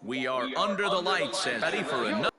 We are under the lights and ready for another.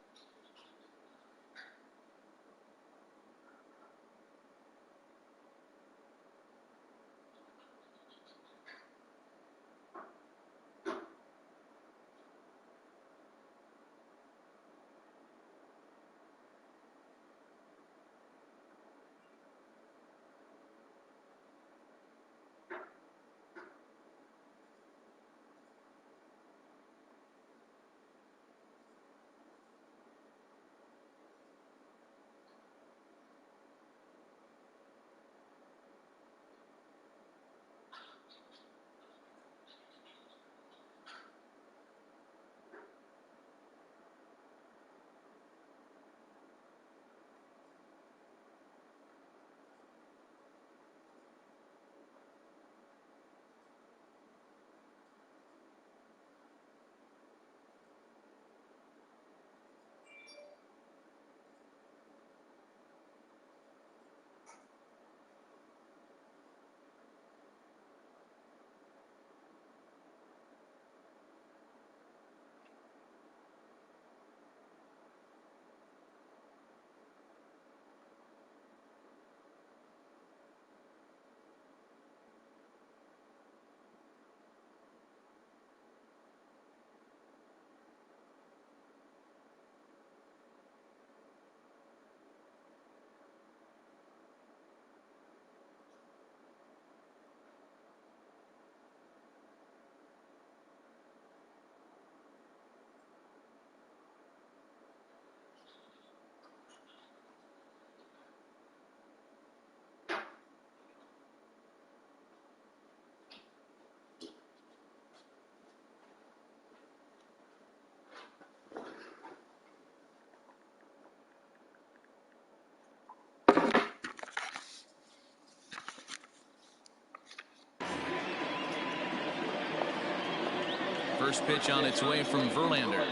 First pitch on its way from Verlander.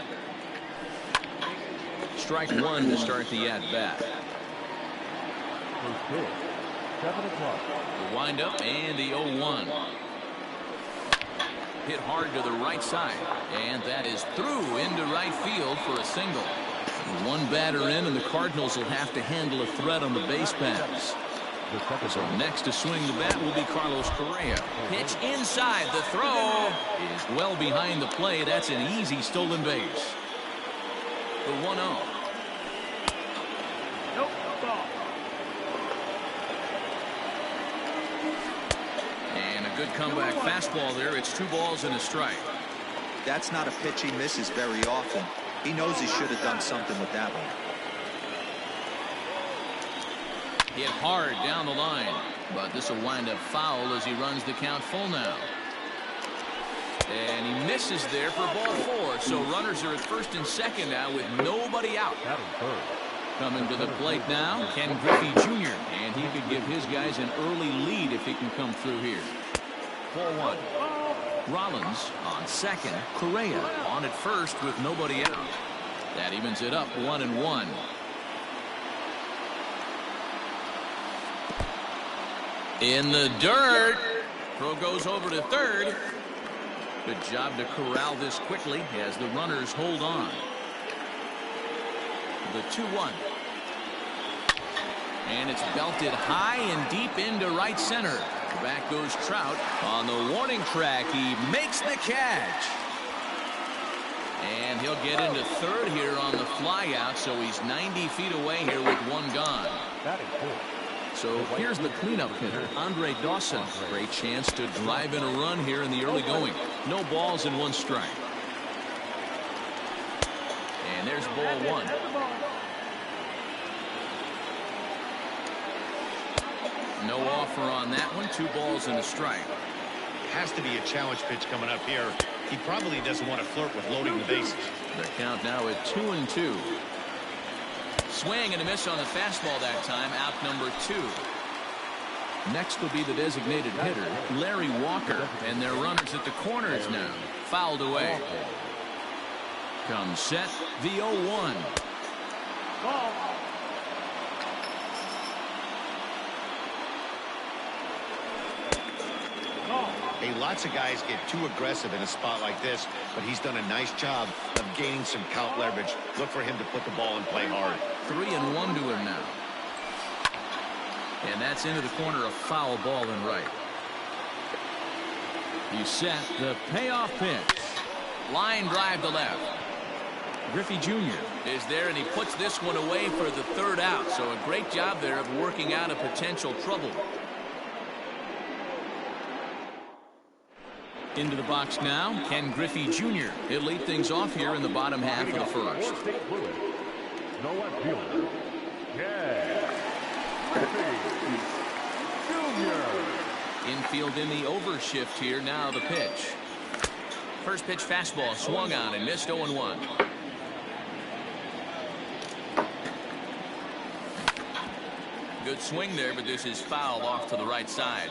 Strike one to start the at-bat. First pitch, 7 o'clock. The windup and the 0-1. Hit hard to the right side, and that is through into right field for a single. One batter in, and the Cardinals will have to handle a threat on the base paths. So next to swing the bat will be Carlos Correa. Pitch inside. The throw is well behind the play. That's an easy stolen base. The 1-0. Nope, ball. And a good comeback fastball there. It's 2 balls and a strike. That's not a pitch he misses very often. He knows he should have done something with that one. Hit hard down the line, but this will wind up foul as he runs the count full now. And he misses there for ball 4. So runners are at first and second now with nobody out. Coming to the plate now, Ken Griffey Jr. And he could give his guys an early lead if he can come through here. 4-1. Rollins on second. Correa on at first with nobody out. That evens it up 1-1. In the dirt. Throw goes over to third. Good job to corral this quickly as the runners hold on. The 2-1. And it's belted high and deep into right center. Back goes Trout on the warning track. He makes the catch. And he'll get into third here on the fly out, so he's 90 feet away here with 1 gone. So here's the cleanup hitter, Andre Dawson. Great chance to drive in a run here in the early going. No balls and 1 strike. And there's ball 1. No offer on that one. 2 balls and a strike. Has to be a challenge pitch coming up here. He probably doesn't want to flirt with loading the bases. The count now at 2-2. Swing and a miss on the fastball that time. Out number 2. Next will be the designated hitter, Larry Walker, and their runners at the corners now. Fouled away. Comes set, the 0-1. Ball. Ball. Hey, lots of guys get too aggressive in a spot like this, but he's done a nice job of gaining some count leverage. Look for him to put the ball and play hard. 3-1 to him now. And that's into the corner, a foul ball and right. You set the payoff pitch. Line drive to left. Griffey Jr. is there, and he puts this one away for the third out. So a great job there of working out a potential trouble. Into the box now, Ken Griffey Jr. He'll lead things off here in the bottom half of the first. No left fielder. Yeah. Griffey Jr. Infield in the overshift here. Now the pitch. First pitch fastball swung on and missed. 0-1. Good swing there, but this is fouled off to the right side.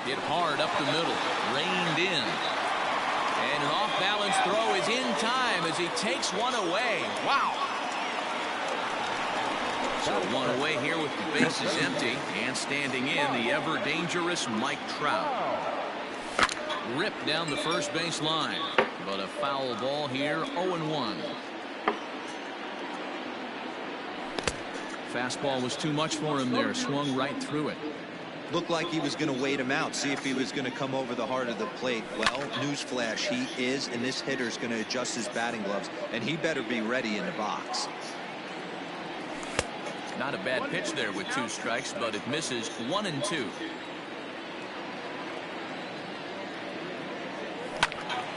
Hit hard up the middle, reined in, and an off-balance throw is in time as he takes one away. Wow. So one away here with the bases empty, and standing in the ever-dangerous Mike Trout. Ripped down the first base line, but a foul ball here. 0-1. Fastball was too much for him there, swung right through it. Looked like he was going to wait him out, see if he was going to come over the heart of the plate. Well, newsflash, he is, and this hitter's going to adjust his batting gloves, and he better be ready in the box. Not a bad pitch there with 2 strikes, but it misses. 1-2.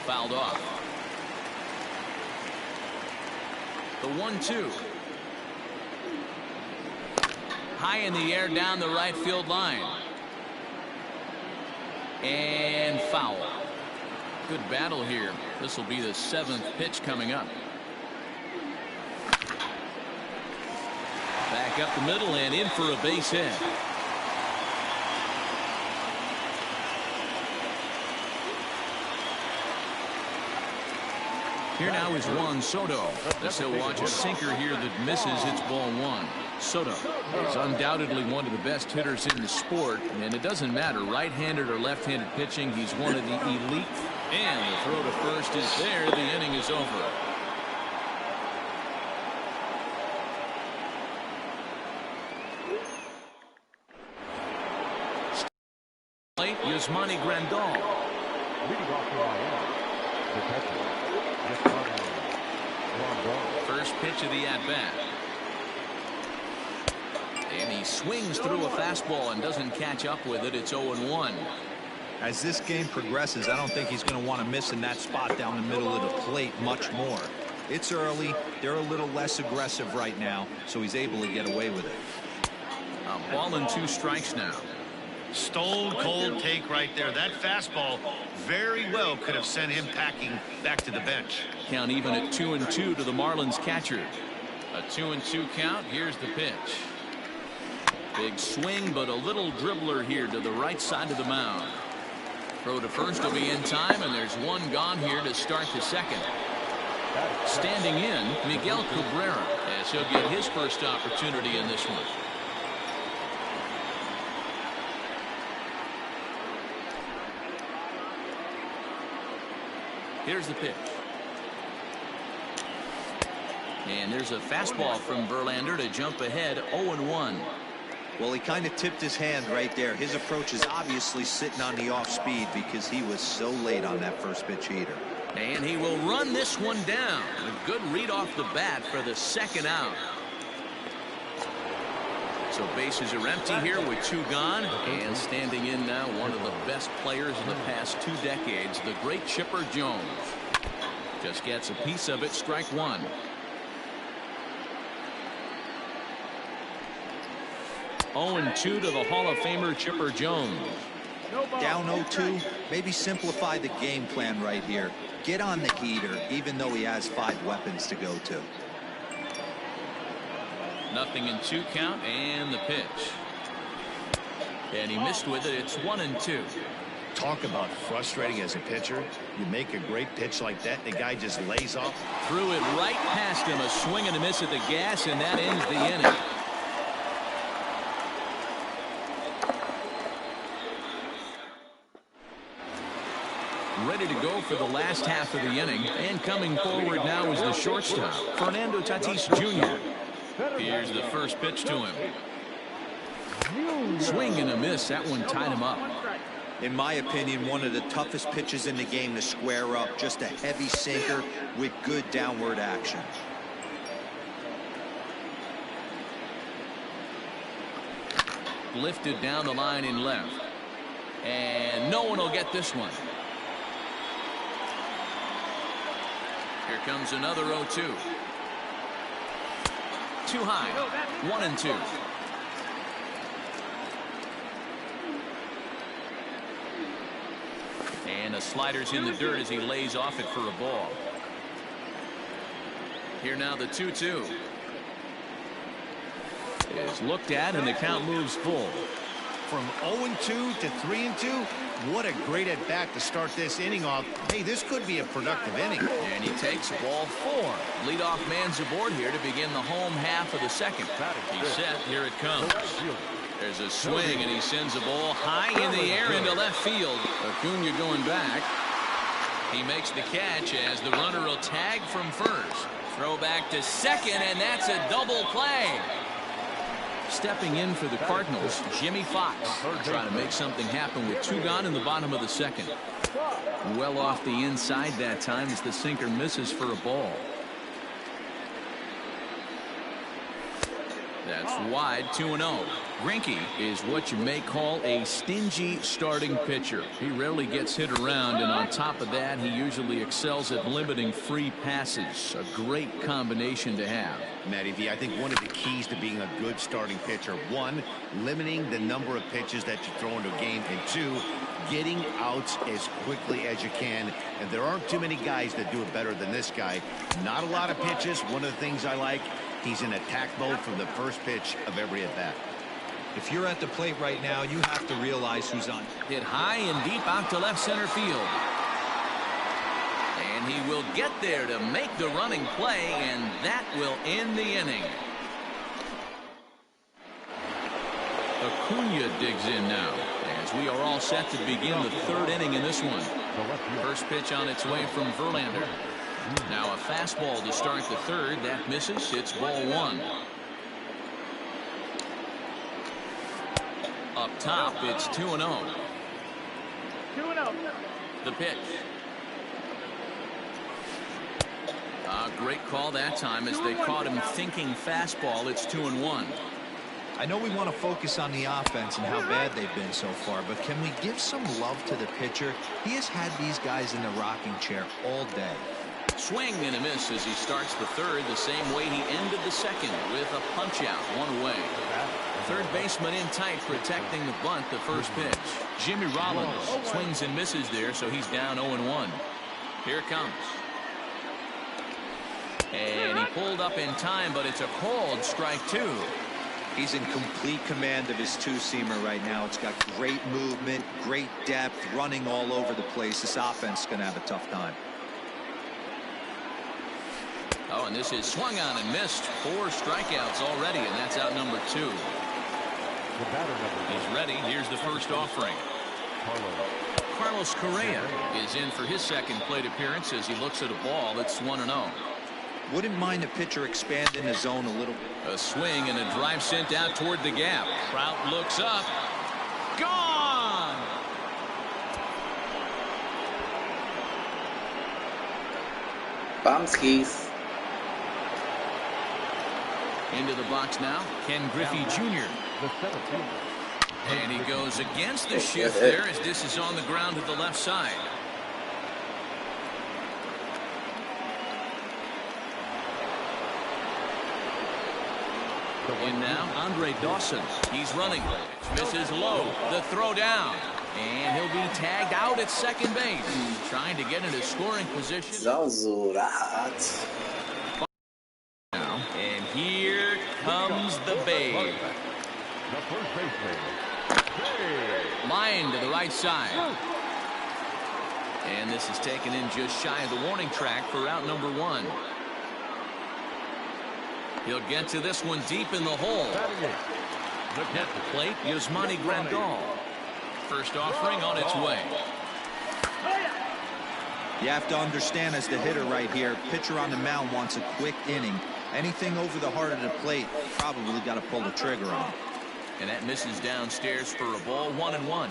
Fouled off. The 1-2. High in the air down the right field line. And foul. Good battle here. This will be the 7th pitch coming up. Back up the middle and in for a base hit. Here now is Juan Soto. As he'll watch a sinker here that misses. It's ball 1. Soto is undoubtedly one of the best hitters in the sport, and it doesn't matter right-handed or left-handed pitching. He's one of the elite, and the throw to first is there. The inning is over. Late Yasmani Grandal. Leading off the IL, the catcher, First pitch of the at-bat. And he swings through a fastball and doesn't catch up with it. It's 0-1. As this game progresses, I don't think he's going to want to miss in that spot down the middle of the plate much more. It's early. They're a little less aggressive right now, so he's able to get away with it. A ball and 2 strikes now. Stone cold take right there. That fastball very well could have sent him packing back to the bench. Count even at 2-2 to the Marlins catcher. A 2-2 count. Here's the pitch. Big swing, but a little dribbler here to the right side of the mound. Throw to first will be in time, and there's one gone here to start the second. Standing in, Miguel Cabrera, as he'll get his first opportunity in this one. Here's the pitch. And there's a fastball from Verlander to jump ahead. 0-1. Well, he kind of tipped his hand right there. His approach is obviously sitting on the off speed because he was so late on that first pitch heater. And he will run this one down. A good read off the bat for the second out. So bases are empty here with 2 gone. And standing in now, one of the best players in the past 2 decades, the great Chipper Jones. Just gets a piece of it. Strike 1. Oh, 2 to the Hall of Famer Chipper Jones. Down 0-2. Maybe simplify the game plan right here. Get on the heater, even though he has 5 weapons to go to. 0-2 count, and the pitch. And he missed with it. It's 1-2. Talk about frustrating as a pitcher. You make a great pitch like that, the guy just lays off. Threw it right past him. A swing and a miss at the gas, and that ends the inning. ready to go for the last half of the inning. And coming forward now is the shortstop, Fernando Tatis Jr. Here's the first pitch to him. Swing and a miss. That one tied him up. In my opinion, one of the toughest pitches in the game to square up. Just a heavy sinker with good downward action. Lifted down the line in left. And no one will get this one. Here comes another 0-2. Too high. 1-2. And a slider's in the dirt as he lays off it for a ball. Here now the 2-2. Is looked at and the count moves full. From 0-2 to 3-2, what a great at-bat to start this inning off. Hey, this could be a productive inning. And he takes ball 4. Leadoff man's aboard here to begin the home half of the second. He's set. Here it comes. There's a swing, and he sends a ball high in the air into left field. Acuna going back. He makes the catch as the runner will tag from first. Throw back to second, and that's a double play. Stepping in for the Cardinals, Jimmy Fox, trying to make something happen with 2 gone in the bottom of the second. Well off the inside that time as the sinker misses for a ball. That's wide. 2-0. Greinke is what you may call a stingy starting pitcher. He rarely gets hit around, and on top of that, he usually excels at limiting free passes. A great combination to have. Matty V, I think one of the keys to being a good starting pitcher, 1, limiting the number of pitches that you throw into a game, and 2, getting outs as quickly as you can. And there aren't too many guys that do it better than this guy. Not a lot of pitches. One of the things I like, he's in attack mode from the first pitch of every at-bat. If you're at the plate right now, you have to realize who's on. Hit high and deep out to left center field. And he will get there to make the running play, and that will end the inning. Acuna digs in now as we are all set to begin the 3rd inning in this one. First pitch on its way from Verlander. Now a fastball to start the 3rd. That misses. It's ball 1. Up top, it's 2-0. 2-0. The pitch. Great call that time as they caught him thinking fastball. It's 2-1. I know we want to focus on the offense and how bad they've been so far, but can we give some love to the pitcher? He has had these guys in the rocking chair all day. Swing and a miss as he starts the 3rd the same way he ended the 2nd with a punch out, 1 away. Third baseman in tight protecting the bunt the first pitch. Jimmy Rollins swings and misses there, so he's down 0-1. Here it comes. And he pulled up in time, but it's a called strike 2. He's in complete command of his 2-seamer right now. It's got great movement, great depth, running all over the place. This offense is going to have a tough time. Oh, and this is swung on and missed. 4 strikeouts already, and that's out number 2. He's ready. Here's the first offering. Carlos Correa is in for his 2nd plate appearance as he looks at a ball that's 1-0. Wouldn't mind the pitcher expanding the zone a little. A swing and a drive sent out toward the gap. Trout looks up. Gone! Bumskis. Into the box now, Ken Griffey Jr. And he goes against the shift there as this is on the ground to the left side. In now, Andre Dawson. He's running. Misses low. The throw down. And he'll be tagged out at second base. Trying to get into scoring position. And here comes the Babe. Line to the right side. And this is taken in just shy of the warning track for out number 1. He'll get to this one deep in the hole. At the plate, Yasmani Grandal. First offering on its way. You have to understand, as the hitter right here, pitcher on the mound wants a quick inning. Anything over the heart of the plate, probably got to pull the trigger on. And that misses downstairs for a ball. 1-1.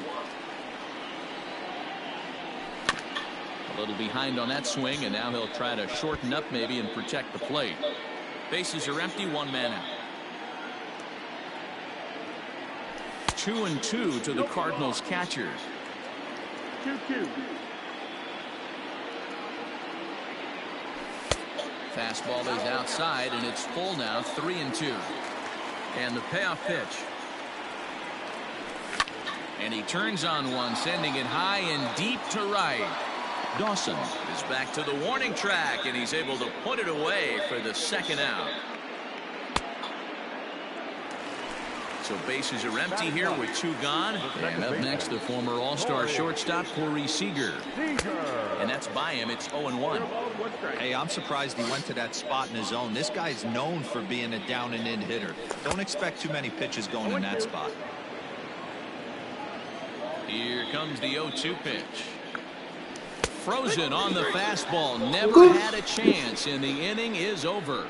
A little behind on that swing, and now he'll try to shorten up maybe and protect the plate. Bases are empty, 1 man out. 2-2 to the Cardinals catcher. 2-2. Fastball is outside, and it's full now. 3-2. And the payoff pitch. And he turns on one, sending it high and deep to right. Dawson is back to the warning track, and he's able to put it away for the second out. So bases are empty here with 2 gone. And up next, the former All-Star shortstop, Corey Seager. And that's by him. It's 0-1. Hey, I'm surprised he went to that spot in his zone. This guy's known for being a down and in hitter. Don't expect too many pitches going in that spot. Here comes the 0-2 pitch. Frozen on the fastball. Never had a chance, and the inning is over.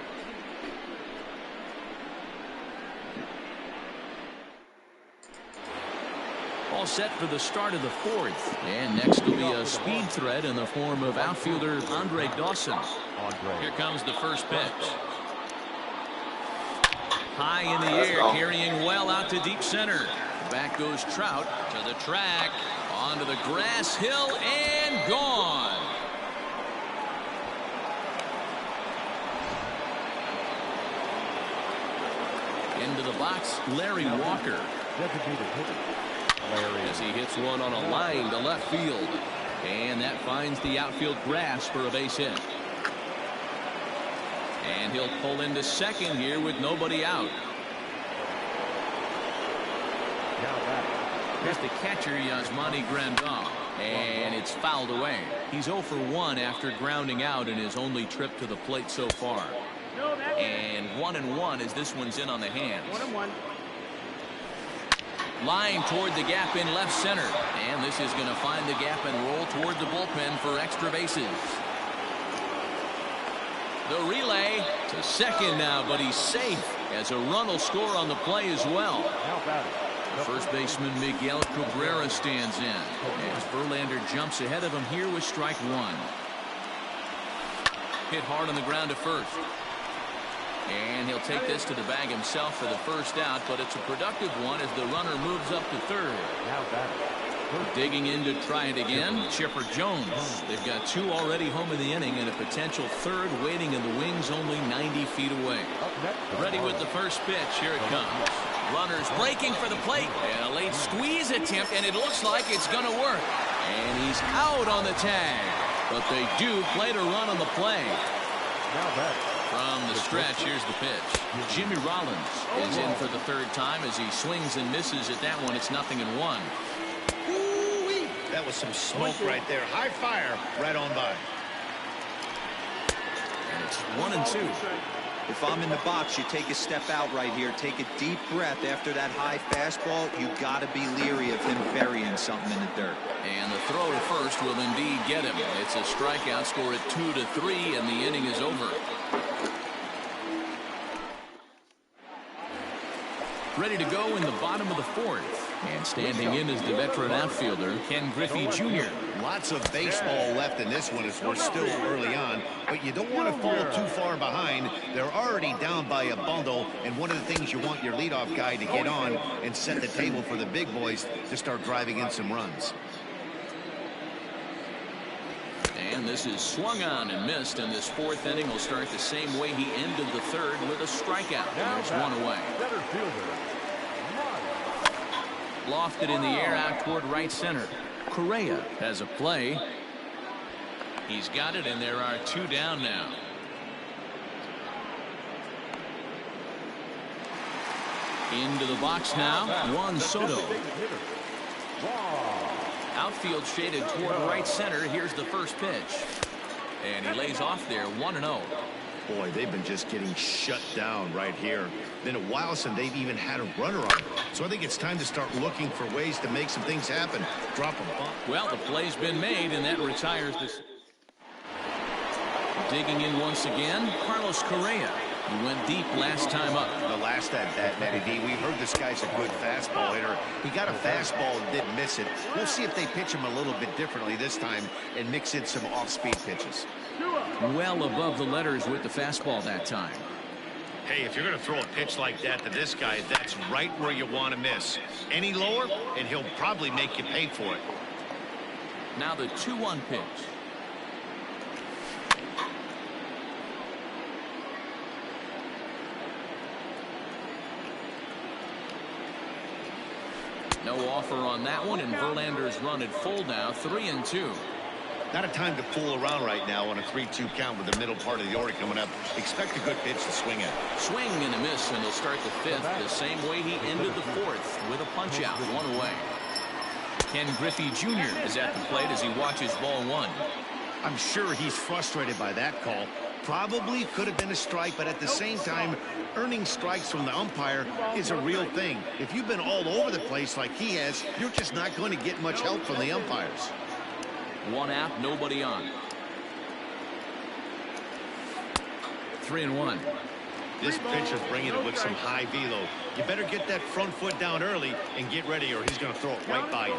All set for the start of the 4th. And next will be a speed threat in the form of outfielder Andre Dawson. Here comes the first pitch. High in the air, carrying well out to deep center. Back goes Trout to the track, onto the grass hill, and gone. Into the box, Larry Walker. As he hits one on a line to left field. And that finds the outfield grass for a base hit. And he'll pull into second here with nobody out. Here's the catcher, Yasmani Grandal. And it's fouled away. He's 0 for 1 after grounding out in his only trip to the plate so far. And 1-1 as this one's in on the hands. 1-1. Line toward the gap in left center. And this is going to find the gap and roll toward the bullpen for extra bases. The relay to second now, but he's safe as a run will score on the play as well. First baseman Miguel Cabrera stands in as Verlander jumps ahead of him here with strike 1. Hit hard on the ground to first. And he'll take this to the bag himself for the first out, but it's a productive one as the runner moves up to third. Digging in to try it again, Chipper Jones. They've got 2 already home in the inning and a potential third waiting in the wings only 90 feet away. Ready with the first pitch. Here it comes. Runners breaking for the plate, and a late squeeze attempt, and it looks like it's going to work. And he's out on the tag, but they do play to run on the play. From the stretch, here's the pitch. Jimmy Rollins is in for the 3rd time as he swings and misses at that one. It's 0-1. That was some smoke right there. High fire right on by. And it's 1-2. If I'm in the box, you take a step out right here. Take a deep breath after that high fastball. You got to be leery of him burying something in the dirt. And the throw to first will indeed get him. It's a strikeout, score at 2-3, and the inning is over. Ready to go in the bottom of the 4th. And standing in is the veteran outfielder, Ken Griffey Jr. Lots of baseball left in this one as we're still early on, but you don't want to fall too far behind. They're already down by a bundle, and one of the things you want your leadoff guy to get on and set the table for the big boys to start driving in some runs. And this is swung on and missed, and this 4th inning will start the same way he ended the 3rd with a strikeout. There's one away. Lofted in the air out toward right center. Correa has a play. He's got it, and there are 2 down now. Into the box now, Juan Soto. Outfield shaded toward right center. Here's the first pitch. And he lays off there, 1-0. Boy, they've been just getting shut down right here. Been a while since they've even had a runner on. So I think it's time to start looking for ways to make some things happen. Drop a bunt. Well, the play's been made, and that retires this. digging in once again, Carlos Correa. He went deep last time up. The last at bat, Matty D, we heard this guy's a good fastball hitter. He got a fastball and didn't miss it. We'll see if they pitch him a little bit differently this time and mix in some off-speed pitches. Well above the letters with the fastball that time. Hey, if you're going to throw a pitch like that to this guy, that's right where you want to miss. Any lower, and he'll probably make you pay for it. Now the 2-1 pitch. No offer on that one, and Verlander's run at full now, 3-2. Not a time to fool around right now on a 3-2 count with the middle part of the order coming up. Expect a good pitch to swing at. Swing and a miss, and he'll start the 5th the same way he ended the 4th with a punch out, 1 away. Ken Griffey Jr. is at the plate as he watches ball 1. I'm sure he's frustrated by that call. Probably could have been a strike, but at the same time, earning strikes from the umpire is a real thing. If you've been all over the place like he has, you're just not going to get much help from the umpires. 1 out, nobody on. 3-1. This pitcher's bringing it with some high velo. You better get that front foot down early and get ready, or he's going to throw it right by you.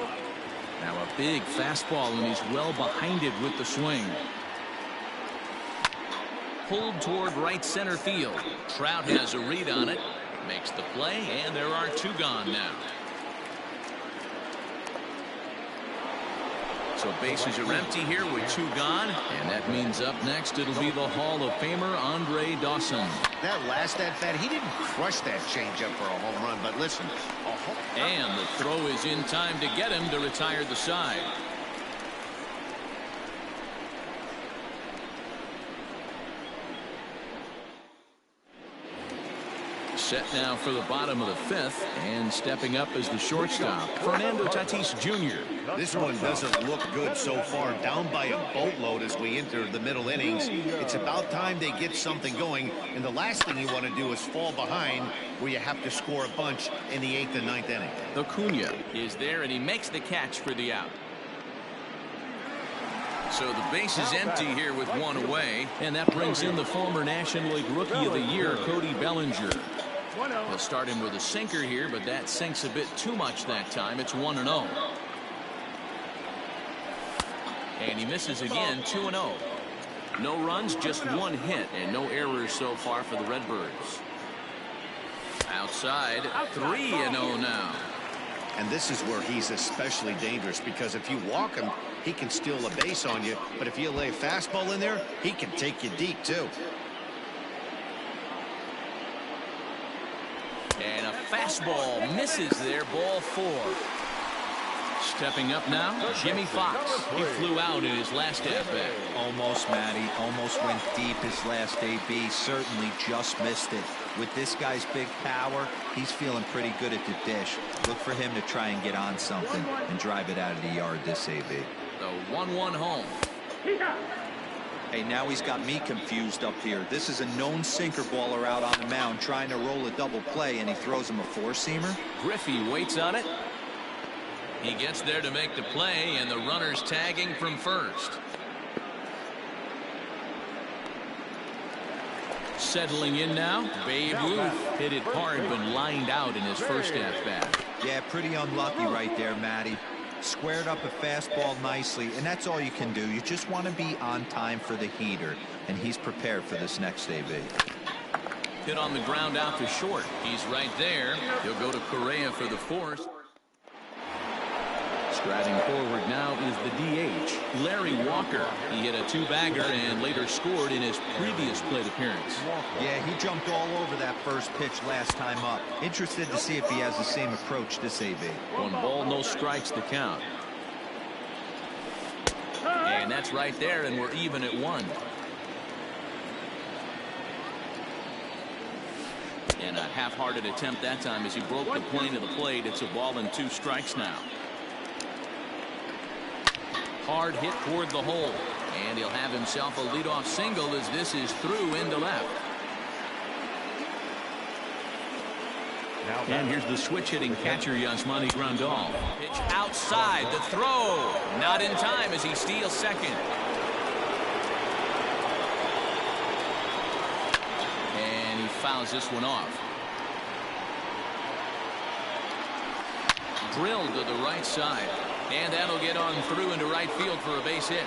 Now a big fastball, and he's well behind it with the swing. Pulled toward right center field. Trout has a read on it. Makes the play, and there are 2 gone now. So bases are empty here with 2 gone, and that means up next it'll be the Hall of Famer Andre Dawson. That last at bat, he didn't crush that changeup for a home run, but listen. And the throw is in time to get him to retire the side. Set now for the bottom of the 5th, and stepping up as the shortstop, Fernando Tatis Jr. This one doesn't look good so far. Down by a boatload as we enter the middle innings. It's about time they get something going, and the last thing you want to do is fall behind where you have to score a bunch in the 8th and 9th inning. Acuna is there, and he makes the catch for the out. So the base is empty here with 1 away, and that brings in the former National League Rookie of the Year, Cody Bellinger. He'll start him with a sinker here, but that sinks a bit too much that time. It's 1-0. And he misses again, 2-0. No runs, just 1 hit, and no errors so far for the Redbirds. Outside, 3-0 now. And this is where he's especially dangerous, because if you walk him, he can steal a base on you. But if you lay a fastball in there, he can take you deep, too. And a fastball misses there, ball 4. Stepping up now, Jimmy Fox. He flew out in his last at-bat. Almost, Matty. Almost went deep his last AB. Certainly just missed it. With this guy's big power, he's feeling pretty good at the dish. Look for him to try and get on something and drive it out of the yard this AB. The 1-1 home. Hey, now he's got me confused up here. This is a known sinker baller out on the mound trying to roll a double play, and he throws him a 4-seamer. Griffey waits on it. He gets there to make the play, and the runner's tagging from first. Settling in now, Babe Ruth hit it hard but lined out in his first at-bat. Yeah, pretty unlucky right there, Matty. Squared up a fastball nicely, and that's all you can do. You just want to be on time for the heater, and he's prepared for this next AB. Hit on the ground out to short. He's right there. He'll go to Correa for the 4th. Striding forward now is the DH, Larry Walker. He hit a 2-bagger and later scored in his previous plate appearance. Yeah, he jumped all over that first pitch last time up. Interested to see if he has the same approach this AB. 1 ball, no strikes to count. And that's right there, and we're even at 1. And a half-hearted attempt that time as he broke the plane of the plate. It's a ball and 2 strikes now. Hard hit toward the hole, and he'll have himself a leadoff single as this is through into left. And here's the switch-hitting catcher, Yasmani Grandal. Pitch outside, the throw. Not in time as he steals second. fouls this one off. Drilled to the right side. And that'll get on through into right field for a base hit.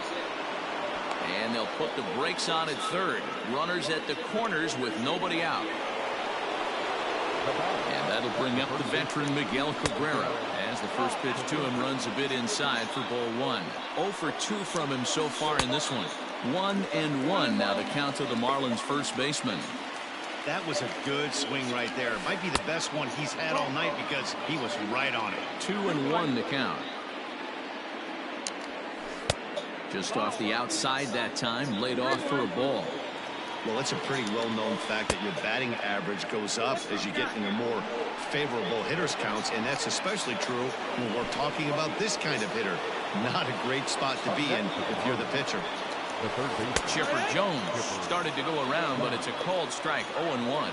And they'll put the brakes on at third. Runners at the corners with nobody out. And that'll bring up the veteran Miguel Cabrera as the first pitch to him runs a bit inside for ball one. 0 for 2 from him so far in this one. 1-1 now the count to the Marlins first baseman. That was a good swing right there. It might be the best one he's had all night because he was right on it. 2-1 to count. Just off the outside that time, laid off for a ball. Well, it's a pretty well-known fact that your batting average goes up as you get into more favorable hitters counts, and that's especially true when we're talking about this kind of hitter. Not a great spot to be in if you're the pitcher. Chipper Jones started to go around, but it's a called strike. 0-1.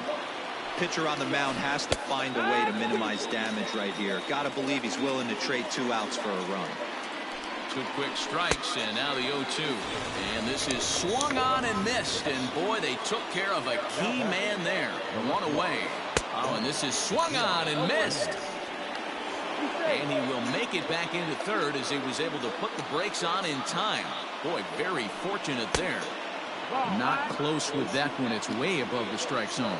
Pitcher on the mound has to find a way to minimize damage right here. Got to believe he's willing to trade 2 outs for a run. 2 quick strikes, and now the 0-2. And this is swung on and missed, and boy, they took care of a key man there. 1 away. Oh, and this is swung on and missed. And he will make it back into third as he was able to put the brakes on in time. Boy, very fortunate there. Not close with that one. It's way above the strike zone.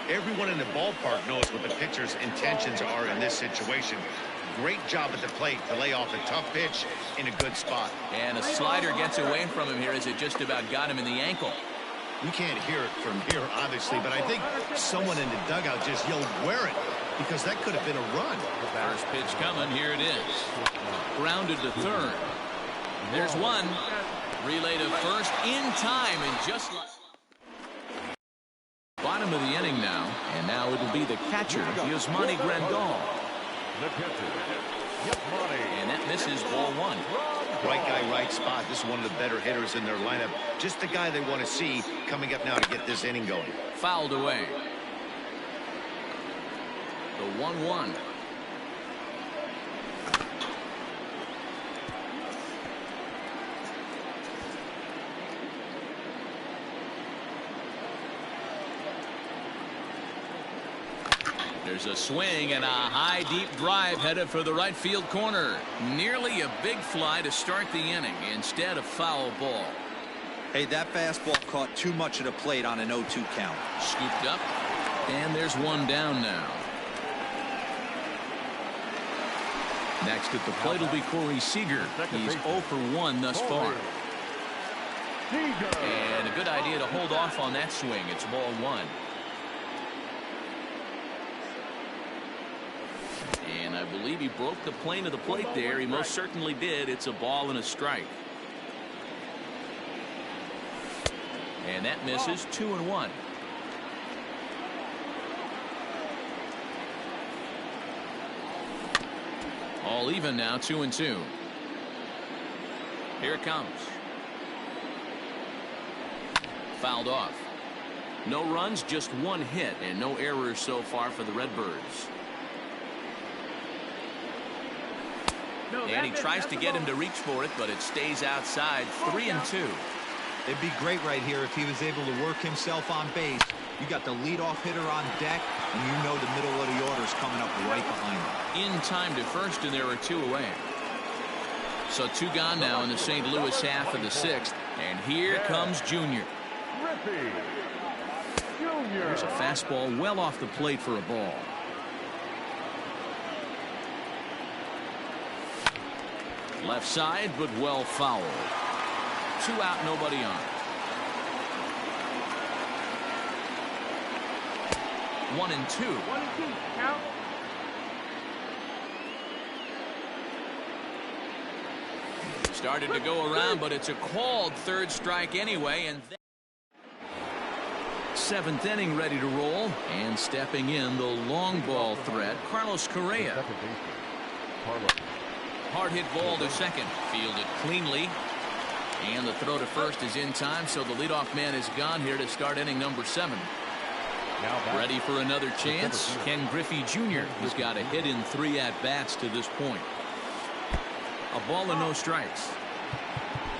Everyone in the ballpark knows what the pitcher's intentions are in this situation. Great job at the plate to lay off a tough pitch in a good spot. And a slider gets away from him here as it just about got him in the ankle. You can't hear it from here, obviously, but I think someone in the dugout just yelled, "Wear it," because that could have been a run. First pitch coming. Here it is. Grounded to third. There's one. Relay to first in time, and just like bottom of the inning now, and now it'll be the catcher, Yasmani Grandal. And that misses ball one. Right guy, right spot. This is one of the better hitters in their lineup. Just the guy they want to see coming up now to get this inning going. Fouled away. The 1-1. There's a swing and a high deep drive headed for the right field corner. Nearly a big fly to start the inning. Instead, a foul ball. Hey, that fastball caught too much of the plate on an 0-2 count. Scooped up, and there's one down now. Next at the plate will be Corey Seager. He's 0 for 1 thus far. And a good idea to hold off on that swing. It's ball one. And I believe he broke the plane of the plate there. He most certainly did. It's a ball and a strike. And that misses. 2-1. All even now. 2-2. Here it comes. Fouled off. No runs, just 1 hit, and no errors so far for the Redbirds. And he tries to get him to reach for it, but it stays outside. 3-2. It'd be great right here if he was able to work himself on base. You got the leadoff hitter on deck, and you know the middle of the order is coming up right behind him. In time to first, and there are 2 away. So 2 gone now in the St. Louis half of the 6th. And here comes Junior. There's a fastball well off the plate for a ball. Left side, but well fouled. 2 out, nobody on. 1-2. Count. Started to go around, but it's a called third strike anyway. And 7th inning ready to roll. And stepping in the long ball threat, Carlos Correa. Hard hit ball to second. Fielded cleanly. And the throw to first is in time, so the leadoff man is gone here to start inning number 7. Ready for another chance? Ken Griffey Jr. He's got a hit in 3 at-bats to this point. A ball and no strikes.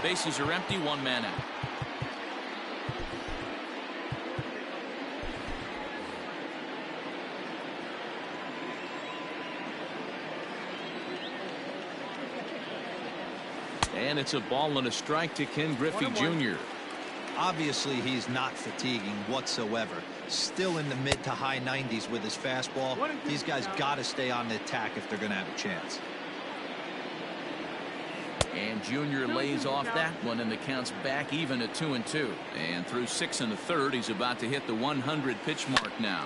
Bases are empty, 1 man out. And it's a ball and a strike to Ken Griffey Jr. Obviously, he's not fatiguing whatsoever. Still in the mid to high 90s with his fastball. These guys got to stay on the attack if they're going to have a chance. And Junior lays off that one, and the count's back even at 2-2. And through 6 1/3, he's about to hit the 100 pitch mark now.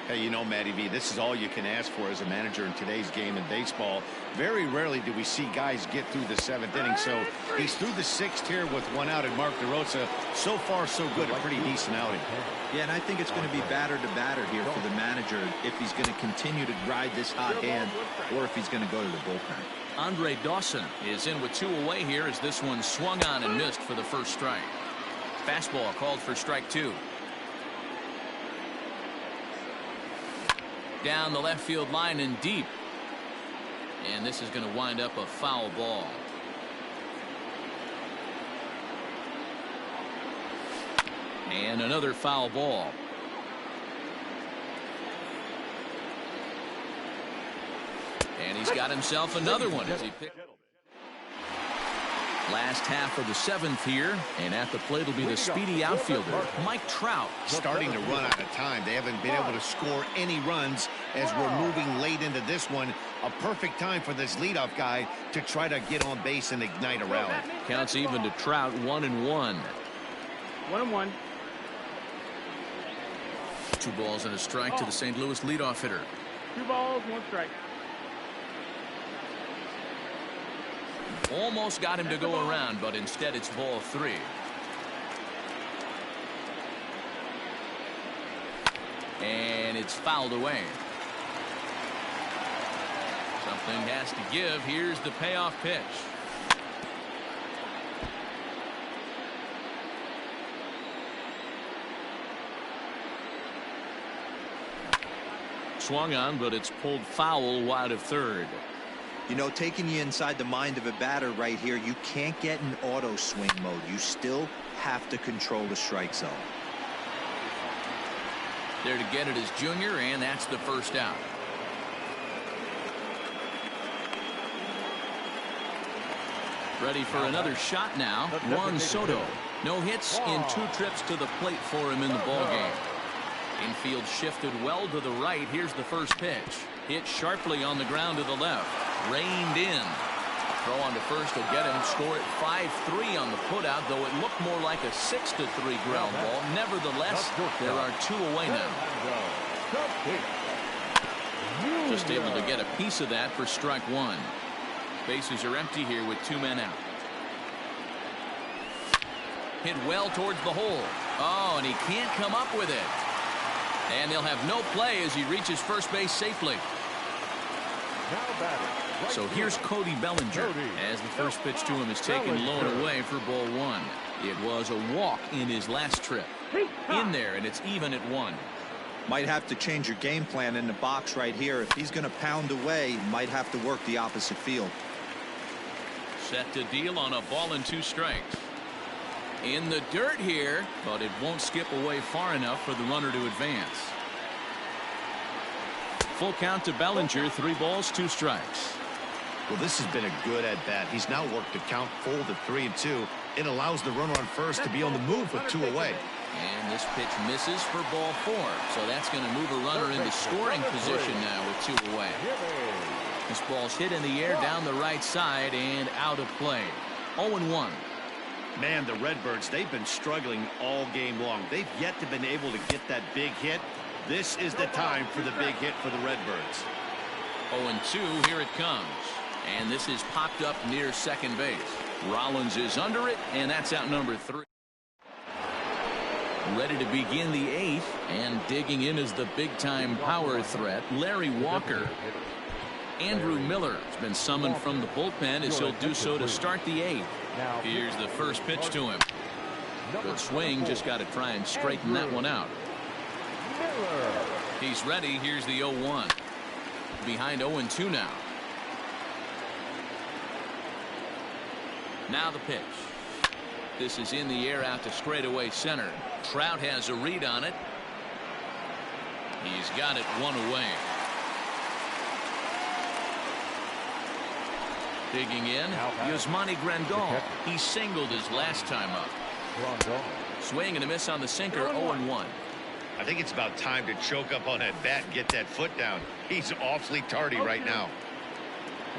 Hey, you know, Matty V, this is all you can ask for as a manager in today's game in baseball. Very rarely do we see guys get through the 7th inning. So he's through the 6th here with 1 out, and Mark DeRosa, so far so good, a pretty decent outing. Yeah, and I think it's going to be batter to batter here for the manager if he's going to continue to ride this hot hand or if he's going to go to the bullpen. Andre Dawson is in with 2 away here as this one swung on and missed for the first strike. Fastball called for strike 2. Down the left field line and deep. And this is going to wind up a foul ball. And another foul ball. And he's got himself another one as he picked. Last half of the 7th here, and at the plate will be the speedy outfielder, Mike Trout. Starting to run out of time. They haven't been able to score any runs as we're moving late into this one. A perfect time for this leadoff guy to try to get on base and ignite a rally. Counts even to Trout, 1-1. 1-1. 2 balls and a strike to the St. Louis leadoff hitter. 2 balls, 1 strike. Almost got him to go around, but instead it's ball 3. And it's fouled away. Something has to give. Here's the payoff pitch. Swung on, but it's pulled foul wide of third. You know, taking you inside the mind of a batter right here, you can't get in auto swing mode. You still have to control the strike zone. There to get it is Junior, and that's the first out. Ready for another shot now. Juan Soto. No hits in 2 trips to the plate for him in the ballgame. Infield shifted well to the right. Here's the first pitch. Hit sharply on the ground to the left. Reined in. Throw on to first will get him. Score at 5-3 on the putout, though it looked more like a 6-3 ground ball. Nevertheless, there are 2 away now. Just able to get a piece of that for strike 1. Bases are empty here with 2 men out. Hit well towards the hole. Oh, and he can't come up with it. And they'll have no play as he reaches first base safely. So here's Cody Bellinger as the first pitch to him is taken low and away for ball 1. It was a walk in his last trip. In there, and it's even at 1. Might have to change your game plan in the box right here. If he's going to pound away, might have to work the opposite field. Set to deal on a ball and 2 strikes. In the dirt here, but it won't skip away far enough for the runner to advance. Full count to Bellinger. 3 balls, 2 strikes. Well, this has been a good at bat. He's now worked the count full to 3-2. It allows the runner on first to be on the move with 2 away. And this pitch misses for ball 4. So that's going to move a runner into scoring position now with 2 away. This ball's hit in the air down the right side and out of play. 0-1. Man, the Redbirds, they've been struggling all game long. They've yet to been able to get that big hit. This is the time for the big hit for the Redbirds. 0-2, here it comes. And this is popped up near second base. Rollins is under it, and that's out number 3. Ready to begin the 8th, and digging in is the big-time power threat, Larry Walker. Andrew Miller has been summoned from the bullpen as he'll do so to start the 8th. Here's the first pitch to him. Good swing, just got to try and straighten that one out. He's ready. Here's the 0-1. Behind 0-2 now. Now the pitch. This is in the air out to straightaway center. Trout has a read on it. He's got it 1 away. Digging in, Yasmani Grandal. He singled his last time up. Swing and a miss on the sinker, 0-1. I think it's about time to choke up on that bat and get that foot down. He's awfully tardy right now.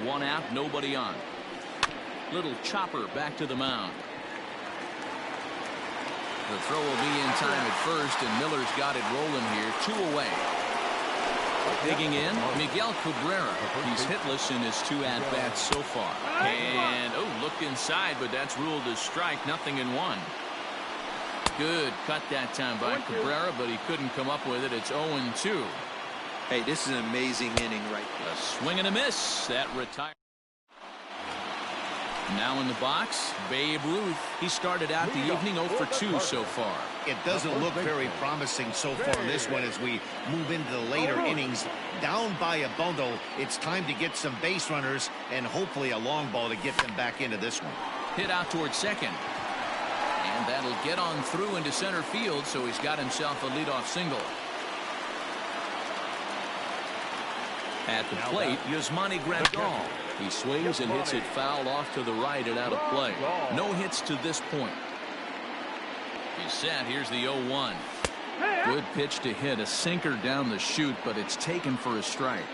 1 out, nobody on. Little chopper back to the mound. The throw will be in time at first, and Miller's got it rolling here. 2 away. Digging in, Miguel Cabrera. He's hitless in his 2 at-bats so far. And, looked inside, but that's ruled as strike. 0-1. Good cut that time by Cabrera, but he couldn't come up with it. It's 0-2. Hey, this is an amazing inning right there. A swing and a miss. That retired. Now in the box, Babe Ruth. He started out the evening 0 for 2 so far. It doesn't look very promising so far in this one as we move into the later innings. Down by a bundle, it's time to get some base runners and hopefully a long ball to get them back into this one. Hit out towards second. And that'll get on through into center field, so he's got himself a leadoff single. At the plate, Yasmani Grandal. He swings and hits it foul off to the right and out of play. No hits to this point. He's set. Here's the 0-1. Good pitch to hit. A sinker down the chute, but it's taken for a strike.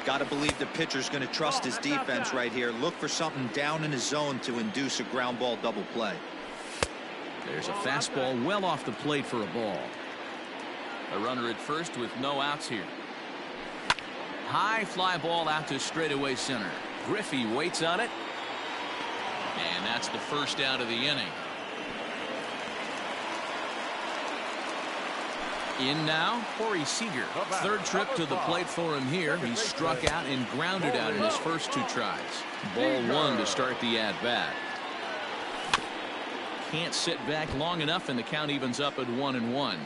Got to believe the pitcher's going to trust his defense right here. Look for something down in his zone to induce a ground ball double play. There's a fastball well off the plate for a ball. A runner at first with no outs here. High fly ball out to straightaway center. Griffey waits on it. And that's the first out of the inning. In now, Corey Seager. Third trip to the plate for him here. He struck out and grounded out in his first 2 tries. Ball 1 to start the at-bat. Can't sit back long enough, and the count evens up at 1-1.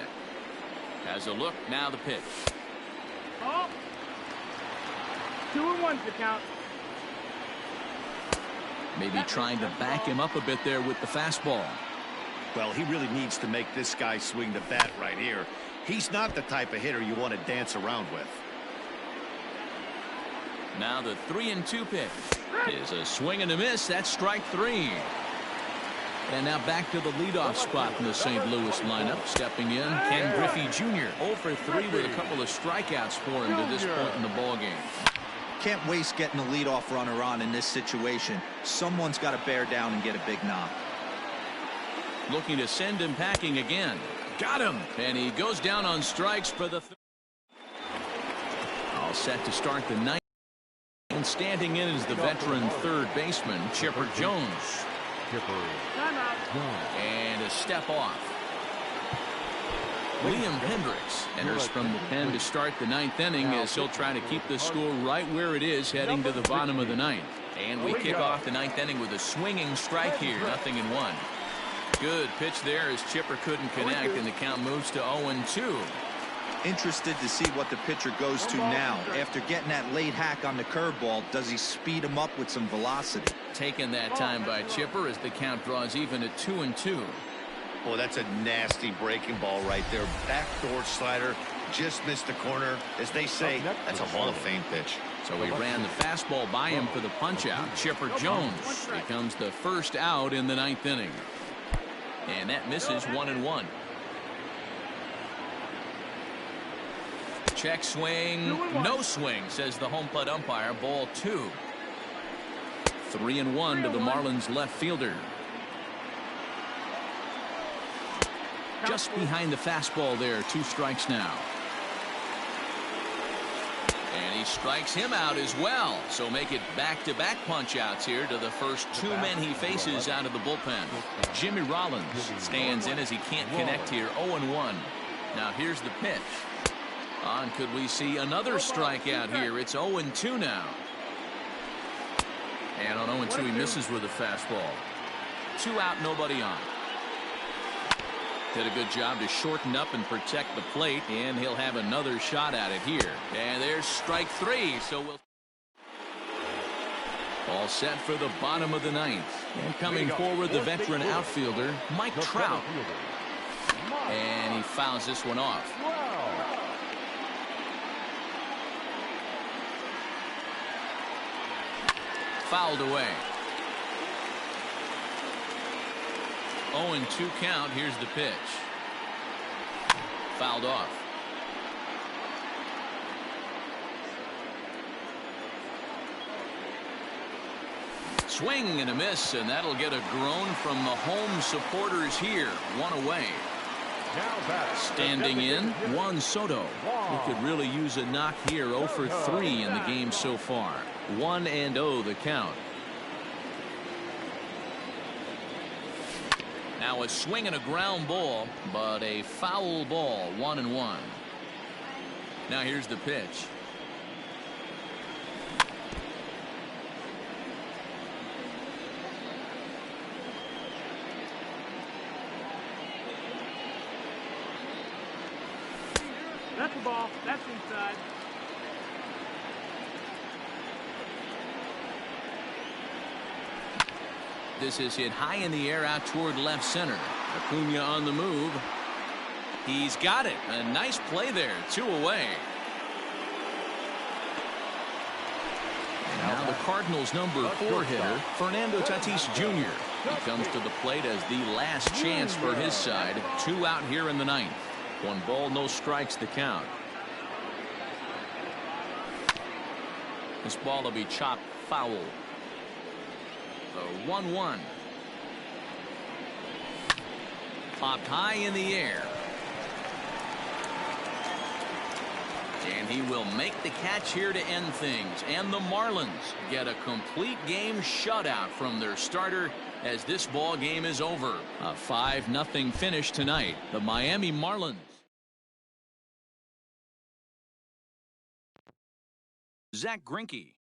Has a look, now the pitch. 2-1's the count. Maybe trying to back him up a bit there with the fastball. Well, he really needs to make this guy swing the bat right here. He's not the type of hitter you want to dance around with. Now the 3-2 pitch is a swing and a miss. That's strike 3. And now back to the leadoff spot in the St. Louis lineup. Stepping in, Ken Griffey Jr. 0 for 3 with a couple of strikeouts for him to this point in the ballgame. Can't waste getting a leadoff runner on in this situation. Someone's got to bear down and get a big knock. Looking to send him packing again. Got him. And he goes down on strikes for the all set to start the 9th. And standing in is the veteran third baseman, Chipper Jones. And a step off. Liam Hendricks enters from the pen to start the 9th inning as he'll try to keep the score right where it is heading to the bottom of the 9th. And we kick off the 9th inning with a swinging strike here. 0-1. Good pitch there as Chipper couldn't connect, and the count moves to 0-2. Interested to see what the pitcher goes to now. After getting that late hack on the curveball, does he speed him up with some velocity? Taken that time by Chipper as the count draws even at 2-2. Well, that's a nasty breaking ball right there. Backdoor slider, just missed the corner. As they say, that's a Hall of Fame pitch. So he ran the fastball by him for the punch out. Chipper Jones becomes the first out in the 9th inning. And that misses 1-1. Check swing, no swing, says the home plate umpire. Ball 2. 3-1 to the Marlins left fielder. Just behind the fastball there. 2 strikes now. And he strikes him out as well. So make it back-to-back punch-outs here to the first 2 men he faces out of the bullpen. Jimmy Rollins stands in as he can't connect here. 0-1. Now here's the pitch. On, could we see another strikeout here? It's 0-2 now. And on 0-2 he misses with a fastball. 2 out, nobody on. Did a good job to shorten up and protect the plate, and he'll have another shot at it here. And there's strike 3, so we'll all set for the bottom of the 9th. And coming forward, the veteran outfielder, Mike Trout. And he fouls this one off. fouled away. 0-2 count. Here's the pitch. Fouled off. Swing and a miss, and that'll get a groan from the home supporters here. One away. Standing in, Juan Soto. He could really use a knock here. 0 for 3 in the game so far. 1-0 the count. Now a swing and a ground ball, but a foul ball. 1-1. Now here's the pitch. That's the ball. That's inside. This is hit high in the air out toward left center. Acuna on the move. He's got it. A nice play there. 2 away. And now the Cardinals' number 4 hitter, Fernando Tatis Jr. He comes to the plate as the last chance for his side. 2 out here in the ninth. 1 ball, no strikes the count. This ball will be chopped foul. The 1-1. Popped high in the air. And he will make the catch here to end things. And the Marlins get a complete game shutout from their starter as this ball game is over. A 5-0 finish tonight. The Miami Marlins. Zach Greinke.